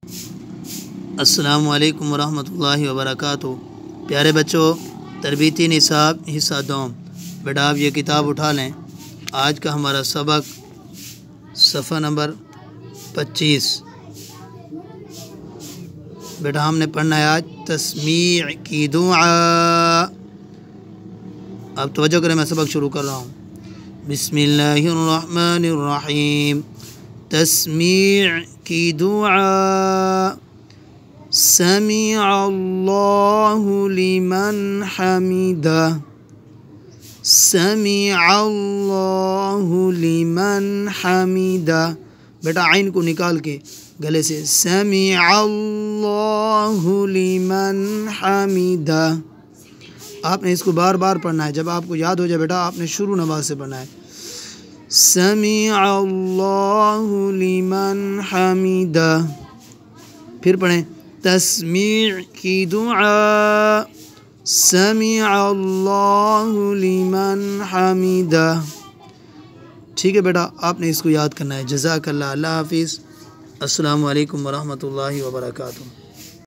السلام علیکم ورحمۃ اللہ وبرکاتہ۔ پیارے بچوں، تربیتی نصاب حصہ دوم، بیٹا آپ یہ کتاب اٹھا لیں۔ آج کا ہمارا سبق صفحہ نمبر 25۔ بیٹا ہم نے پڑھنا ہے آج تسمیع کی دعا۔ اب توجہ کریں، میں سبق شروع کر رہا ہوں۔ بسم اللہ الرحمن الرحیم۔ تسمیع کی دعا۔ سمع اللہ لمن حمدہ، سمع اللہ لمن حمدہ۔ بیٹا عین کو نکال کے گلے سے سمع اللہ لمن حمدہ۔ آپ نے اس کو بار بار پڑھنا ہے، جب آپ کو یاد ہو جائے بیٹا آپ نے شروع نواز سے پڑھنا ہے۔ سمع اللہ لمن حمدہ، پھر پڑھیں تسمیع کی دعا۔ سمع اللہ لمن حمدہ۔ ٹھیک ہے بیٹا، آپ نے اس کو یاد کرنا ہے۔ جزاک اللہ، اللہ حافظ، السلام علیکم ورحمۃ اللہ وبرکاتہ۔